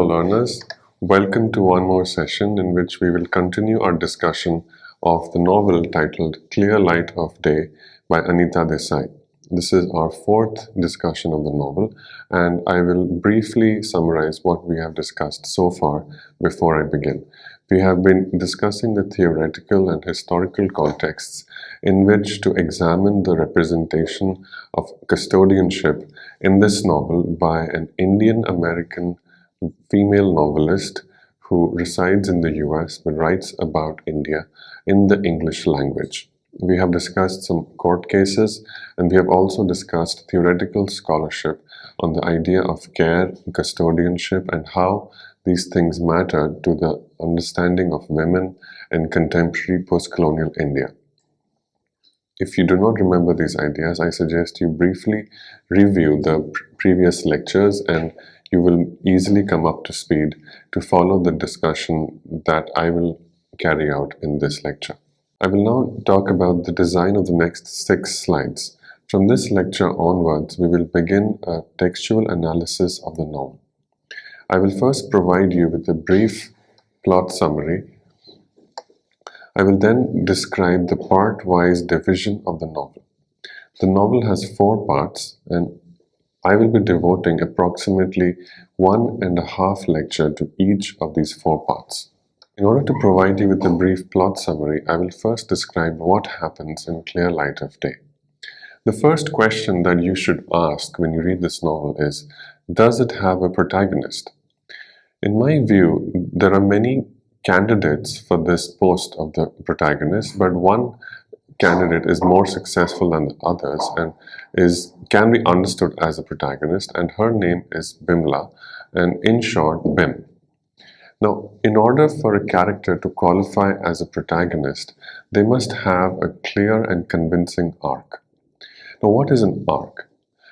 learners, welcome to one more session in which we will continue our discussion of the novel titled Clear Light of Day by Anita Desai. This is our fourth discussion of the novel, and I will briefly summarize what we have discussed so far before I begin. We have been discussing the theoretical and historical contexts in which to examine the representation of custodianship in this novel by an Indian American female novelist who resides in the US but writes about India in the English language. We have discussed some court cases, and we have also discussed theoretical scholarship on the idea of care, custodianship, and how these things matter to the understanding of women in contemporary post-colonial India. If you do not remember these ideas, I suggest you briefly review the previous lectures and you will easily come up to speed to follow the discussion that I will carry out in this lecture. I will now talk about the design of the next 6 slides. From this lecture onwards, we will begin a textual analysis of the novel. I will first provide you with a brief plot summary. I will then describe the part-wise division of the novel. The novel has 4 parts, and I will be devoting approximately 1.5 lecture to each of these 4 parts. In order to provide you with a brief plot summary, I will first describe what happens in Clear Light of Day. The first question that you should ask when you read this novel is, does it have a protagonist? In my view, there are many candidates for this post of the protagonist, but one candidate is more successful than the others and can be understood as a protagonist, and her name is Bimla, and in short, Bim. Now, in order for a character to qualify as a protagonist, they must have a clear and convincing arc. Now, what is an arc?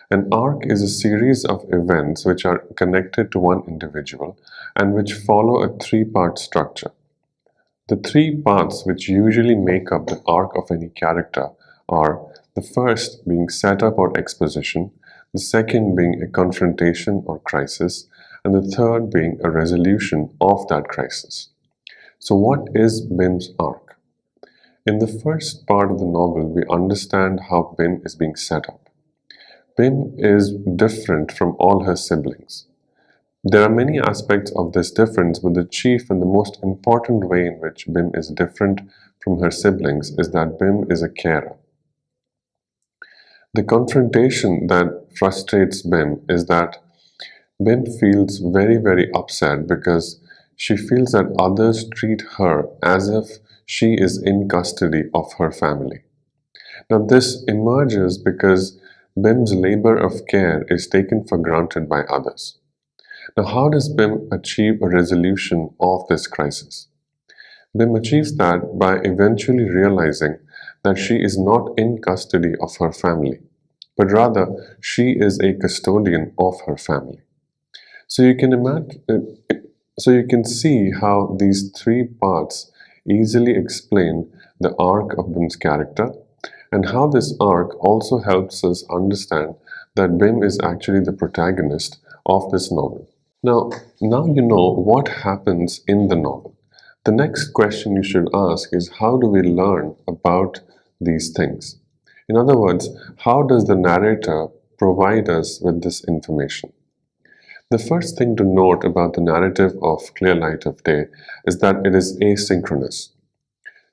An arc is a series of events which are connected to one individual and which follow a 3-part structure. The 3 parts which usually make up the arc of any character are the first being setup or exposition, the second being a confrontation or crisis, and the third being a resolution of that crisis. So what is Bim's arc? In the first part of the novel, we understand how Bim is being set up. Bim is different from all her siblings. There are many aspects of this difference, but the chief and the most important way in which Bim is different from her siblings is that Bim is a carer. The confrontation that frustrates Bim is that Bim feels very, very upset because she feels that others treat her as if she is in custody of her family. Now, this emerges because Bim's labor of care is taken for granted by others. Now, how does Bim achieve a resolution of this crisis? Bim achieves that by eventually realizing that she is not in custody of her family, but rather she is a custodian of her family. So you can see how these 3 parts easily explain the arc of Bim's character, and how this arc also helps us understand that Bim is actually the protagonist of this novel. Now you know what happens in the novel. The next question you should ask is, how do we learn about these things? In other words, how does the narrator provide us with this information? The first thing to note about the narrative of Clear Light of Day is that it is asynchronous.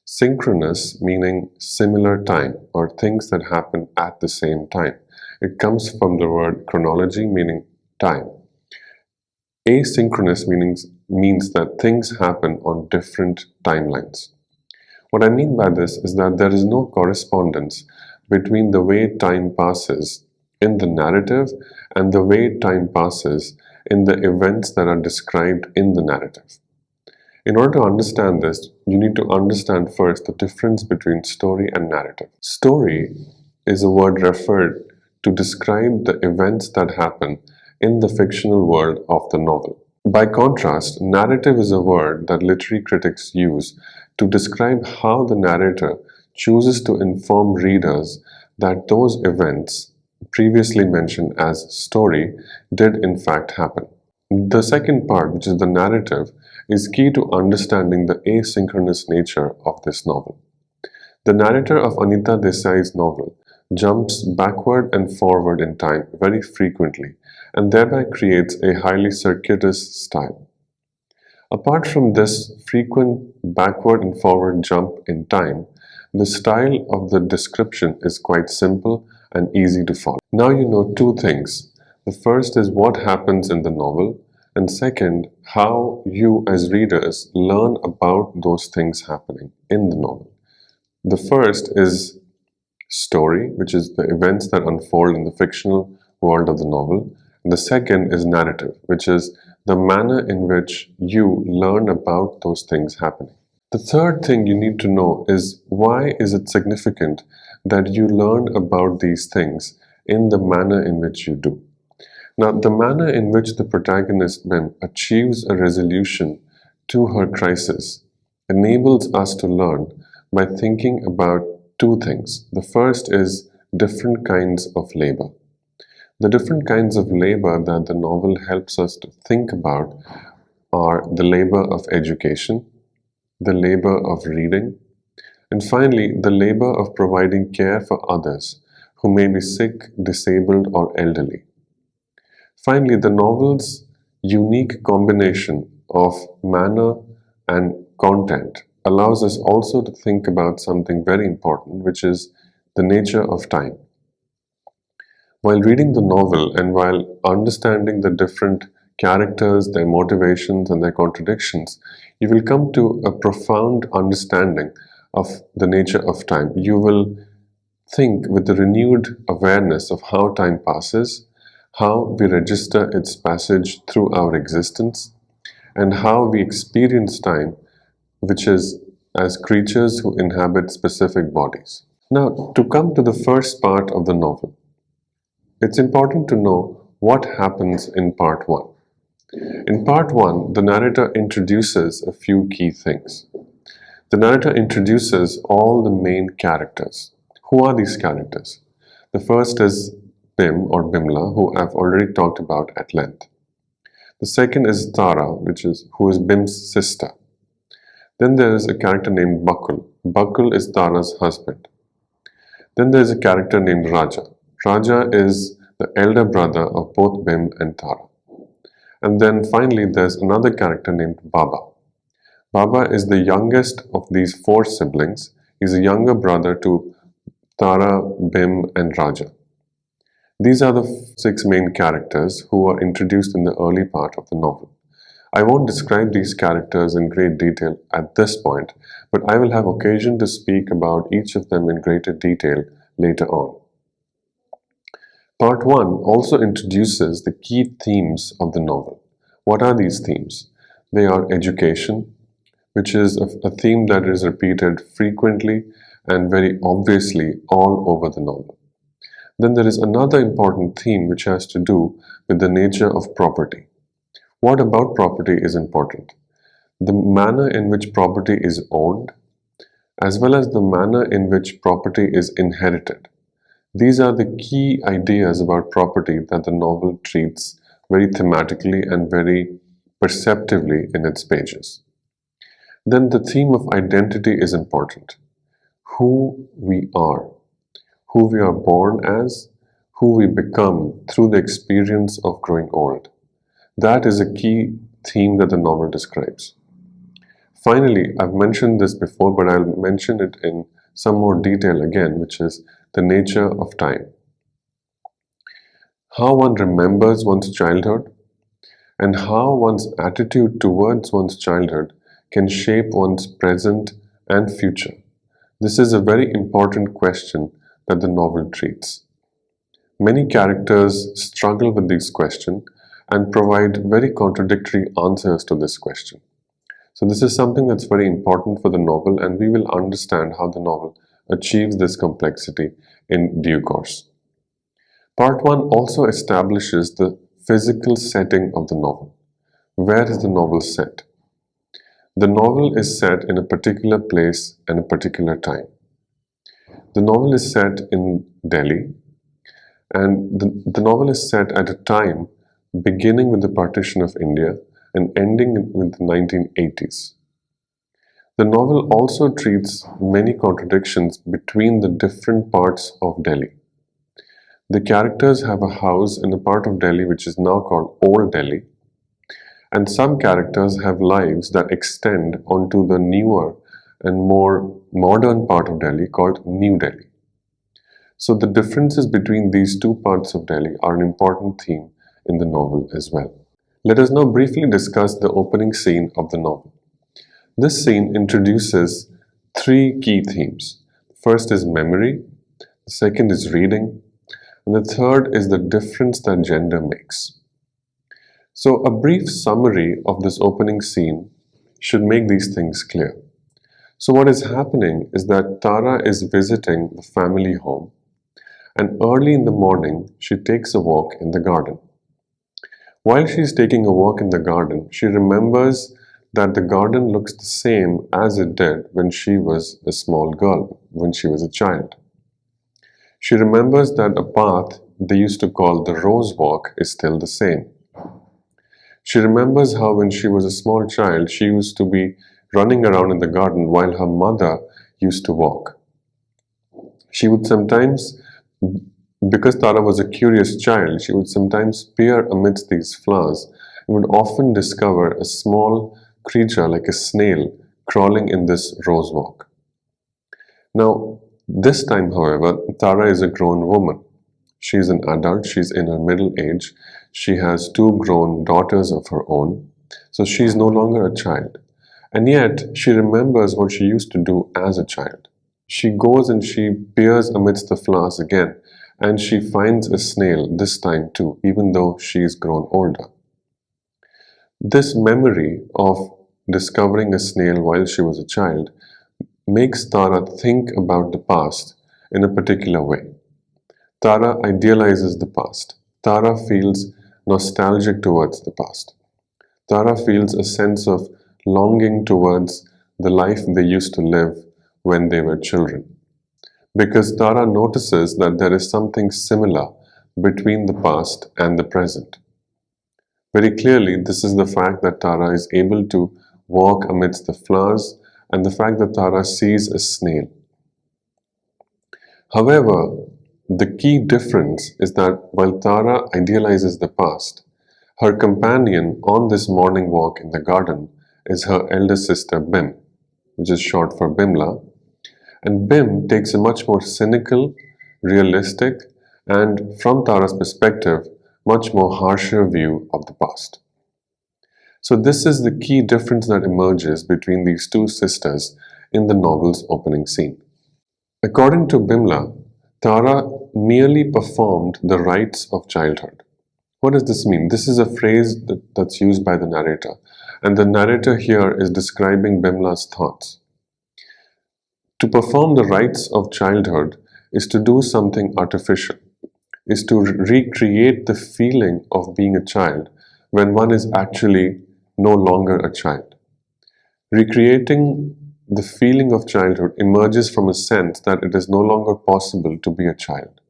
Synchronous meaning similar time, or things that happen at the same time. It comes from the word chronology, meaning time. Asynchronous means that things happen on different timelines. What I mean by this is that there is no correspondence between the way time passes in the narrative and the way time passes in the events that are described in the narrative. In order to understand this, you need to understand first the difference between story and narrative. Story is a word referred to describe the events that happen in the fictional world of the novel. By contrast, narrative is a word that literary critics use to describe how the narrator chooses to inform readers that those events, previously mentioned as story, did in fact happen. The second part, which is the narrative, is key to understanding the asynchronous nature of this novel. The narrator of Anita Desai's novel jumps backward and forward in time very frequently and thereby creates a highly circuitous style. Apart from this frequent backward and forward jump in time, the style of the description is quite simple and easy to follow. Now you know two things. The first is what happens in the novel, and second, how you as readers learn about those things happening in the novel. The first is story, which is the events that unfold in the fictional world of the novel. And the second is narrative, which is the manner in which you learn about those things happening. The third thing you need to know is why is it significant that you learn about these things in the manner in which you do. Now, the manner in which the protagonist then achieves a resolution to her crisis enables us to learn by thinking about two things. The first is different kinds of labor. The different kinds of labor that the novel helps us to think about are the labor of education, the labor of reading, and finally, the labor of providing care for others who may be sick, disabled, or elderly. Finally, the novel's unique combination of manner and content allows us also to think about something very important, which is the nature of time. While reading the novel and while understanding the different characters, their motivations, and their contradictions, you will come to a profound understanding of the nature of time. You will think with a renewed awareness of how time passes, how we register its passage through our existence, and how we experience time, which is as creatures who inhabit specific bodies. Now, to come to the first part of the novel, it's important to know what happens in part 1. In part 1, the narrator introduces a few key things. The narrator introduces all the main characters. Who are these characters? The first is Bim or Bimla, who I've already talked about at length. The second is Tara, who is Bim's sister. Then there is a character named Bakul. Bakul is Tara's husband. Then there is a character named Raja. Raja is the elder brother of both Bim and Tara. And then finally there's another character named Baba. Baba is the youngest of these 4 siblings. He's a younger brother to Tara, Bim, and Raja. These are the 6 main characters who are introduced in the early part of the novel. I won't describe these characters in great detail at this point, but I will have occasion to speak about each of them in greater detail later on. Part 1 also introduces the key themes of the novel. What are these themes? They are education, which is a theme that is repeated frequently and very obviously all over the novel. Then there is another important theme which has to do with the nature of property. What about property is important? The manner in which property is owned, as well as the manner in which property is inherited. These are the key ideas about property that the novel treats very thematically and very perceptively in its pages. Then the theme of identity is important. Who we are born as, who we become through the experience of growing old. That is a key theme that the novel describes. Finally, I've mentioned this before, but I'll mention it in some more detail again, which is the nature of time. How one remembers one's childhood and how one's attitude towards one's childhood can shape one's present and future. This is a very important question that the novel treats. Many characters struggle with this question and provide very contradictory answers to this question. So this is something that's very important for the novel, and we will understand how the novel achieves this complexity in due course. Part 1 also establishes the physical setting of the novel. Where is the novel set? The novel is set in a particular place and a particular time. The novel is set in Delhi, and the novel is set at a time beginning with the partition of India and ending with the 1980s. The novel also treats many contradictions between the different parts of Delhi. The characters have a house in a part of Delhi which is now called Old Delhi, and some characters have lives that extend onto the newer and more modern part of Delhi called New Delhi. So the differences between these two parts of Delhi are an important theme in the novel as well. Let us now briefly discuss the opening scene of the novel. This scene introduces three key themes. First is memory, the second is reading, and the third is the difference that gender makes. So a brief summary of this opening scene should make these things clear. So what is happening is that Tara is visiting the family home, and early in the morning she takes a walk in the garden. While she is taking a walk in the garden, she remembers that the garden looks the same as it did when she was a small girl, when she was a child. She remembers that a path they used to call the Rose Walk is still the same. She remembers how when she was a small child, she used to be running around in the garden while her mother used to walk. She would sometimes, because Tara was a curious child, she would sometimes peer amidst these flowers and would often discover a small creature like a snail crawling in this rose walk. Now, this time, however, Tara is a grown woman. She is an adult, she's in her middle age, she has two grown daughters of her own, so she is no longer a child. And yet, she remembers what she used to do as a child. She goes and she peers amidst the flowers again, and she finds a snail this time too, even though she is grown older. This memory of discovering a snail while she was a child makes Tara think about the past in a particular way. Tara idealizes the past. Tara feels nostalgic towards the past. Tara feels a sense of longing towards the life they used to live when they were children. Because Tara notices that there is something similar between the past and the present. Very clearly, this is the fact that Tara is able to walk amidst the flowers and the fact that Tara sees a snail. However, the key difference is that while Tara idealizes the past, her companion on this morning walk in the garden is her elder sister Bim, which is short for Bimla, and Bim takes a much more cynical, realistic, and from Tara's perspective, much more harsher view of the past. So this is the key difference that emerges between these two sisters in the novel's opening scene. According to Bimla, Tara merely performed the rites of childhood. What does this mean? This is a phrase that's used by the narrator, and the narrator here is describing Bimla's thoughts. To perform the rites of childhood is to do something artificial, is to recreate the feeling of being a child when one is actually no longer a child. Recreating the feeling of childhood emerges from a sense that it is no longer possible to be a child.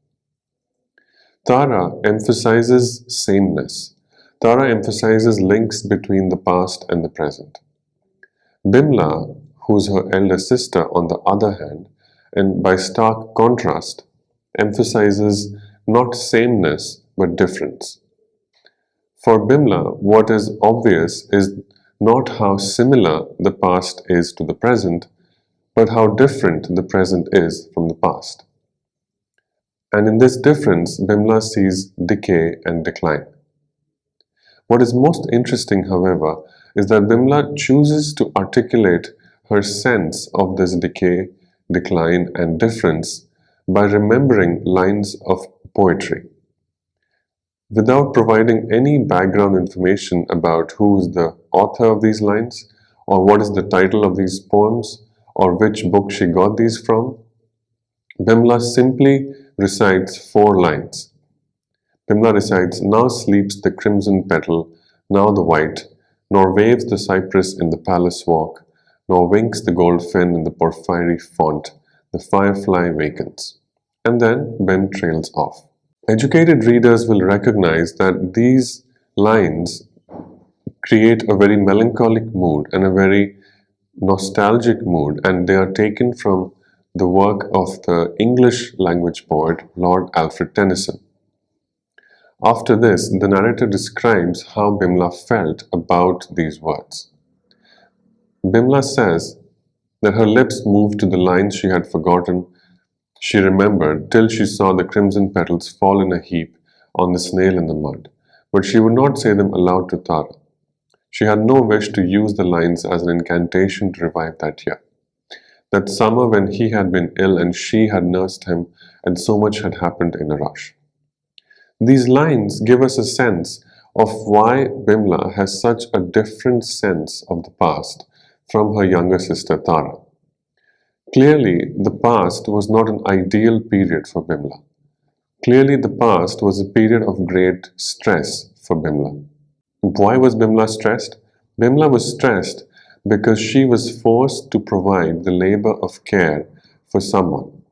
Tara emphasizes sameness. Tara emphasizes links between the past and the present. Bimla, who's her elder sister on the other hand, and by stark contrast, emphasizes not sameness but difference. For Bimla, what is obvious is not how similar the past is to the present, but how different the present is from the past. And in this difference, Bimla sees decay and decline. What is most interesting, however, is that Bimla chooses to articulate her sense of this decay, decline, and difference by remembering lines of poetry. Without providing any background information about who is the author of these lines, or what is the title of these poems, or which book she got these from, Bimla simply recites 4 lines. Bimla recites, "Now sleeps the crimson petal, now the white, nor waves the cypress in the palace walk, nor winks the gold fin in the porphyry font, the firefly wakens." And then Bim trails off. Educated readers will recognize that these lines create a very melancholic mood and a very nostalgic mood, and they are taken from the work of the English language poet Lord Alfred Tennyson. After this, the narrator describes how Bimla felt about these words. Bimla says that her lips moved to the lines she had forgotten, she remembered, till she saw the crimson petals fall in a heap on the snail in the mud, but she would not say them aloud to Tara. She had no wish to use the lines as an incantation to revive that year, that summer when he had been ill and she had nursed him, and so much had happened in a rush. These lines give us a sense of why Bimla has such a different sense of the past from her younger sister Tara. Clearly, the past was not an ideal period for Bimla. Clearly, the past was a period of great stress for Bimla. Why was Bimla stressed? Bimla was stressed because she was forced to provide the labor of care for someone.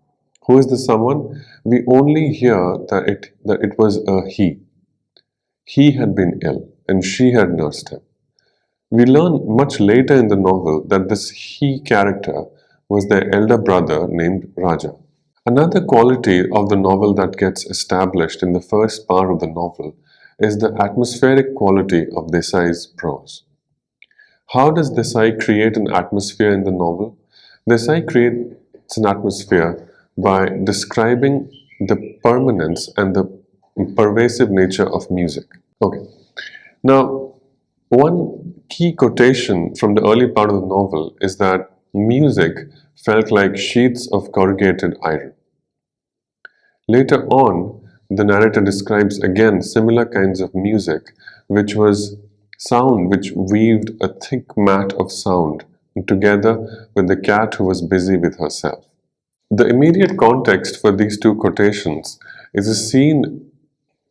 Who is the someone? We only hear that it was a he. He had been ill and she had nursed him. We learn much later in the novel that this he character was their elder brother named Raja. Another quality of the novel that gets established in the first part of the novel is the atmospheric quality of Desai's prose. How does Desai create an atmosphere in the novel? Desai creates an atmosphere by describing the permanence and the pervasive nature of music. Okay. Now, one key quotation from the early part of the novel is that music felt like sheets of corrugated iron. Later on, the narrator describes again similar kinds of music, which was sound which weaved a thick mat of sound together with the cat who was busy with herself. The immediate context for these two quotations is a scene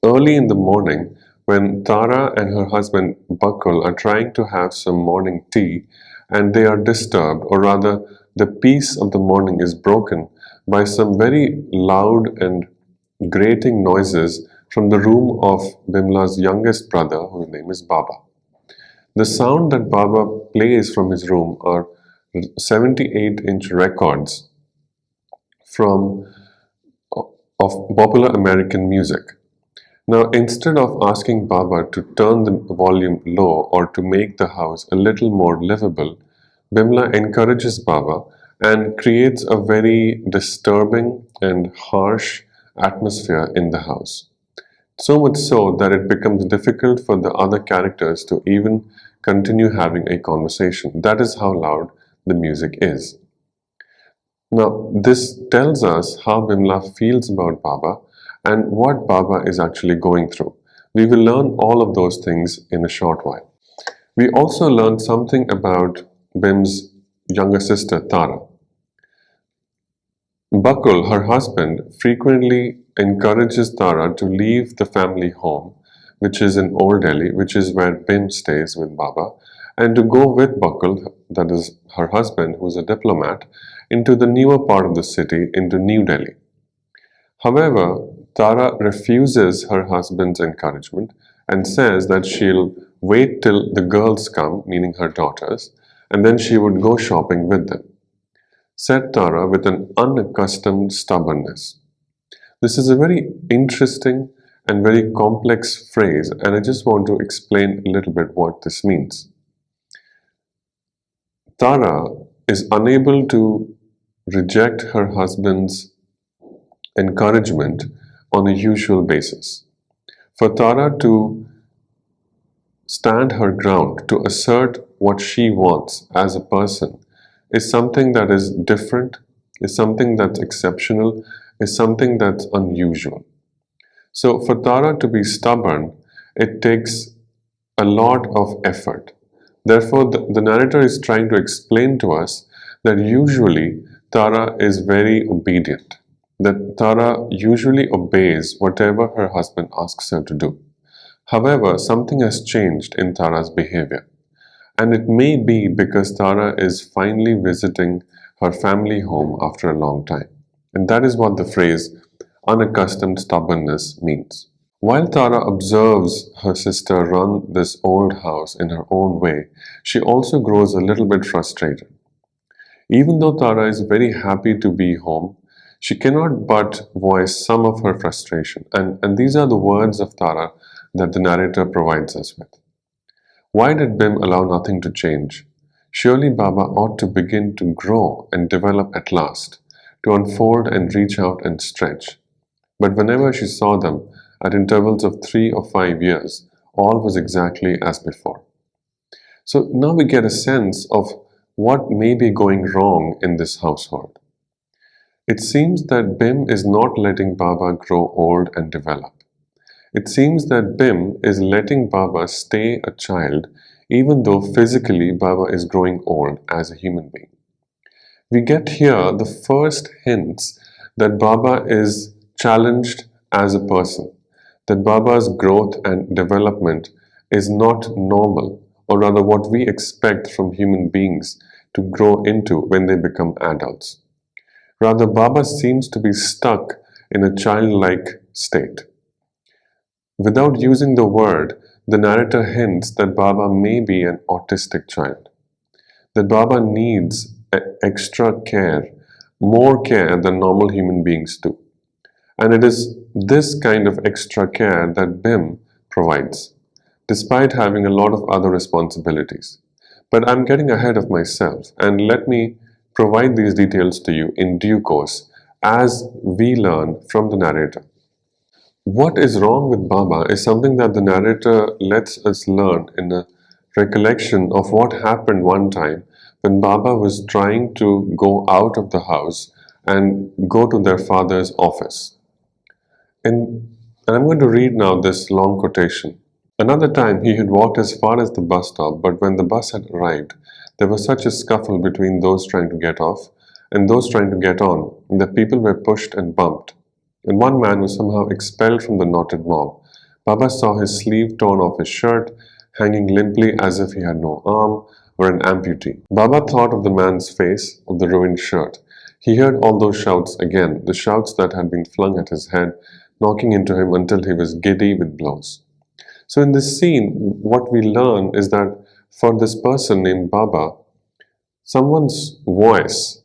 early in the morning when Tara and her husband Bakul are trying to have some morning tea and they are disturbed, or rather, the peace of the morning is broken by some very loud and grating noises from the room of Bimla's youngest brother, whose name is Baba. The sound that Baba plays from his room are 78-inch records from of popular American music. Now, instead of asking Baba to turn the volume low or to make the house a little more livable, Bimla encourages Baba and creates a very disturbing and harsh atmosphere in the house. So much so that it becomes difficult for the other characters to even continue having a conversation. That is how loud the music is. Now, this tells us how Bimla feels about Baba and what Baba is actually going through. We will learn all of those things in a short while. We also learn something about Bim's younger sister Tara. Bakul, her husband, frequently encourages Tara to leave the family home, which is in Old Delhi, which is where Bim stays with Baba, and to go with Bakul, that is her husband, who is a diplomat, into the newer part of the city, into New Delhi. However, Tara refuses her husband's encouragement and says that she'll wait till the girls come, meaning her daughters, and then she would go shopping with them, said Tara with an unaccustomed stubbornness. This is a very interesting and very complex phrase, and I just want to explain a little bit what this means. Tara is unable to reject her husband's encouragement on a usual basis. For Tara to stand her ground, to assert what she wants as a person, is something that is different, is something that's exceptional, is something that's unusual. So for Tara to be stubborn, it takes a lot of effort. Therefore, the narrator is trying to explain to us that usually Tara is very obedient, that Tara usually obeys whatever her husband asks her to do. However, something has changed in Tara's behavior, and it may be because Tara is finally visiting her family home after a long time. And that is what the phrase unaccustomed stubbornness means. While Tara observes her sister run this old house in her own way, she also grows a little bit frustrated. Even though Tara is very happy to be home, she cannot but voice some of her frustration. And these are the words of Tara that the narrator provides us with. Why did Bim allow nothing to change? Surely Baba ought to begin to grow and develop at last, to unfold and reach out and stretch. But whenever she saw them, at intervals of 3 or 5 years, all was exactly as before. So now we get a sense of what may be going wrong in this household. It seems that Bim is not letting Baba grow old and develop. It seems that Bim is letting Baba stay a child even though physically Baba is growing old as a human being. We get here the first hints that Baba is challenged as a person, that Baba's growth and development is not normal, or rather what we expect from human beings to grow into when they become adults. Rather, Baba seems to be stuck in a childlike state. Without using the word, the narrator hints that Baba may be an autistic child, that Baba needs extra care, more care than normal human beings do. And it is this kind of extra care that Bim provides, despite having a lot of other responsibilities. But I'm getting ahead of myself, and let me provide these details to you in due course as we learn from the narrator. What is wrong with Baba is something that the narrator lets us learn in a recollection of what happened one time when Baba was trying to go out of the house and go to their father's office. And I'm going to read now this long quotation. Another time he had walked as far as the bus stop, but when the bus had arrived, there was such a scuffle between those trying to get off and those trying to get on that people were pushed and bumped, and one man was somehow expelled from the knotted mob. Baba saw his sleeve torn off his shirt, hanging limply as if he had no arm or an amputee. Baba thought of the man's face, of the ruined shirt. He heard all those shouts again, the shouts that had been flung at his head, knocking into him until he was giddy with blows. So in this scene, what we learn is that for this person named Baba, someone's voice,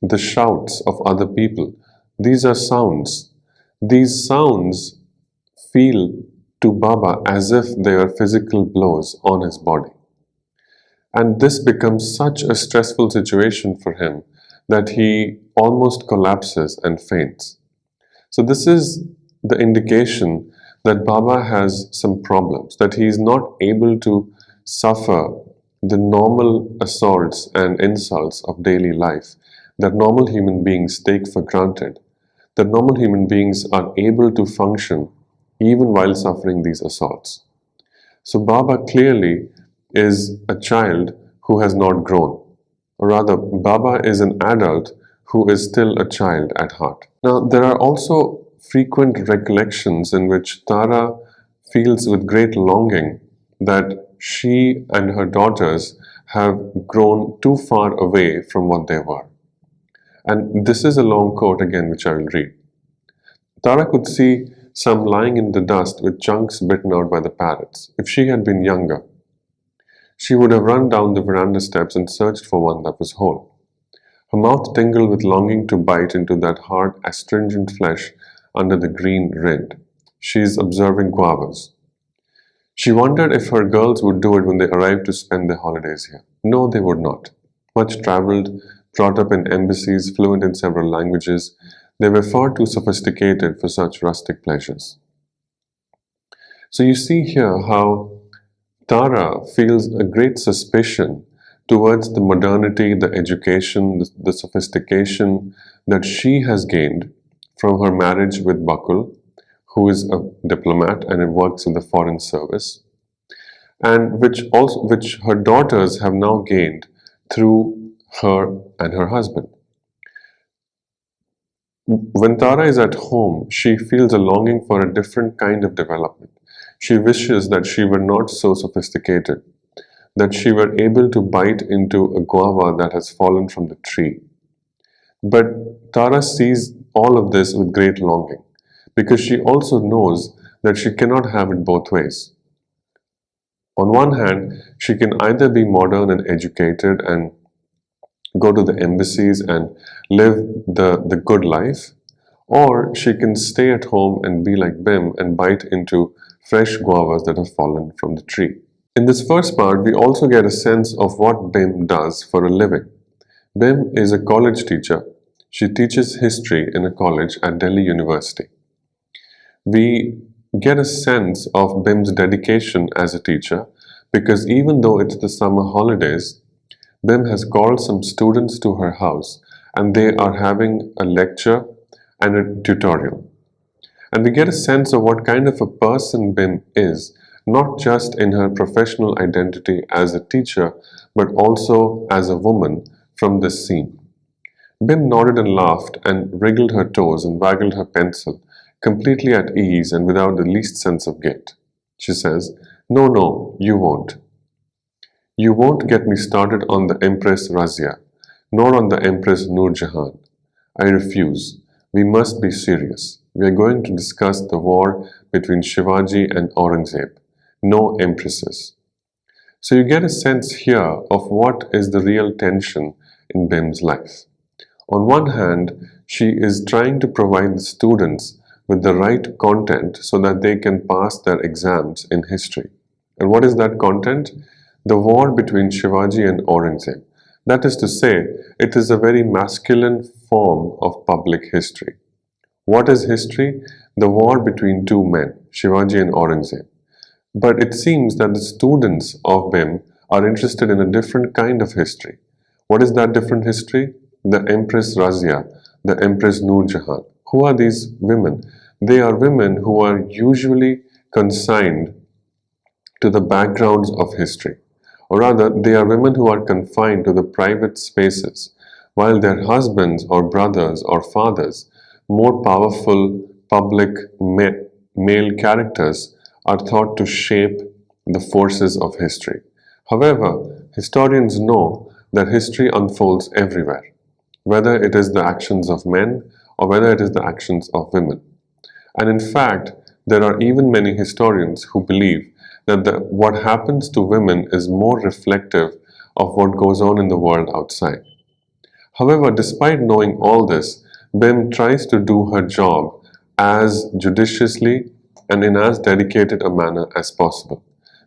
the shouts of other people, these are sounds. These sounds feel to Baba as if they are physical blows on his body. And this becomes such a stressful situation for him that he almost collapses and faints. So this is the indication that Baba has some problems, that he is not able to suffer the normal assaults and insults of daily life that normal human beings take for granted, that normal human beings are able to function even while suffering these assaults. So Baba clearly is a child who has not grown, or rather, Baba is an adult who is still a child at heart. Now, there are also frequent recollections in which Tara feels with great longing that she and her daughters have grown too far away from what they were. And this is a long quote again, which I will read. Tara could see some lying in the dust with chunks bitten out by the parrots. If she had been younger, she would have run down the veranda steps and searched for one that was whole. Her mouth tingled with longing to bite into that hard, astringent flesh under the green rind. She is observing guavas. She wondered if her girls would do it when they arrived to spend their holidays here. No, they would not. Much traveled, brought up in embassies, fluent in several languages, they were far too sophisticated for such rustic pleasures. So you see here how Tara feels a great suspicion towards the modernity, the education, the sophistication that she has gained from her marriage with Bakul, who is a diplomat and works in the foreign service, and which her daughters have now gained through her and her husband. When Tara is at home, she feels a longing for a different kind of development. She wishes that she were not so sophisticated, that she were able to bite into a guava that has fallen from the tree. But Tara sees all of this with great longing because she also knows that she cannot have it both ways. On one hand, she can either be modern and educated and go to the embassies and live the good life, or she can stay at home and be like Bim and bite into fresh guavas that have fallen from the tree. In this first part, we also get a sense of what Bim does for a living. Bim is a college teacher. She teaches history in a college at Delhi University. We get a sense of Bim's dedication as a teacher because even though it's the summer holidays, Bim has called some students to her house and they are having a lecture and a tutorial. And we get a sense of what kind of a person Bim is, not just in her professional identity as a teacher, but also as a woman from this scene. Bim nodded and laughed and wriggled her toes and waggled her pencil, completely at ease and without the least sense of guilt. She says, "No, no, you won't. You won't get me started on the Empress Razia, nor on the Empress Noor Jahan. I refuse. We must be serious. We are going to discuss the war between Shivaji and Aurangzeb. No empresses." So you get a sense here of what is the real tension in Bim's life. On one hand, she is trying to provide the students with the right content so that they can pass their exams in history. And what is that content? The war between Shivaji and Aurangzeb. That is to say, it is a very masculine form of public history. What is history? The war between two men, Shivaji and Aurangzeb. But it seems that the students of BIM are interested in a different kind of history. What is that different history? The Empress Razia, the Empress Noor Jahan. Who are these women? They are women who are usually consigned to the backgrounds of history. Or rather, they are women who are confined to the private spaces, while their husbands or brothers or fathers, more powerful public male characters, are thought to shape the forces of history. However, historians know that history unfolds everywhere, whether it is the actions of men or whether it is the actions of women. And in fact, there are even many historians who believe that what happens to women is more reflective of what goes on in the world outside. However, despite knowing all this, Bim tries to do her job as judiciously and in as dedicated a manner as possible.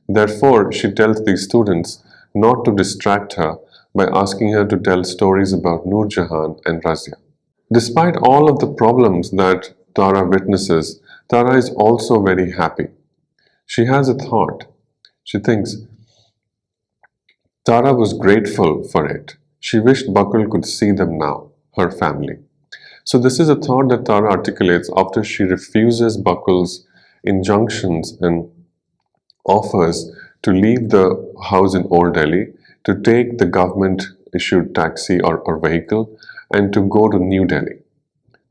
Therefore, she tells these students not to distract her by asking her to tell stories about Noor Jahan and Razia. Despite all of the problems that Tara witnesses, Tara is also very happy. She has a thought. She thinks, Tara was grateful for it. She wished Bakul could see them now, her family. So this is a thought that Tara articulates after she refuses Bakul's injunctions and offers to leave the house in Old Delhi, to take the government-issued taxi or vehicle, and to go to New Delhi.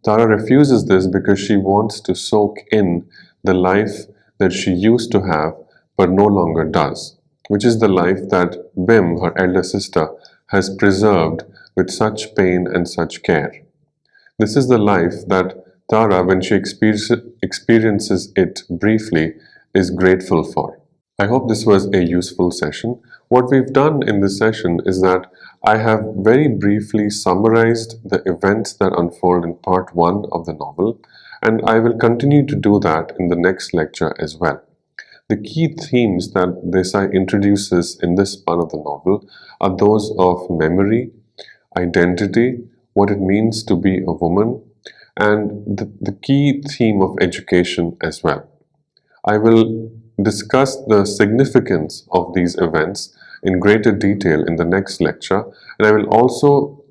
Tara refuses this because she wants to soak in the life that she used to have but no longer does, which is the life that Bim, her elder sister, has preserved with such pain and such care. This is the life that Tara, when she experiences it briefly, is grateful for. I hope this was a useful session. What we've done in this session is that I have very briefly summarized the events that unfold in part 1 of the novel, and I will continue to do that in the next lecture as well. The key themes that Desai introduces in this part of the novel are those of memory, identity, what it means to be a woman, and the key theme of education as well. I will discuss the significance of these events in greater detail in the next lecture, and I will also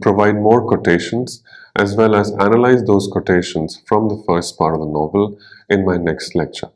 provide more quotations as well as analyze those quotations from the first part of the novel in my next lecture.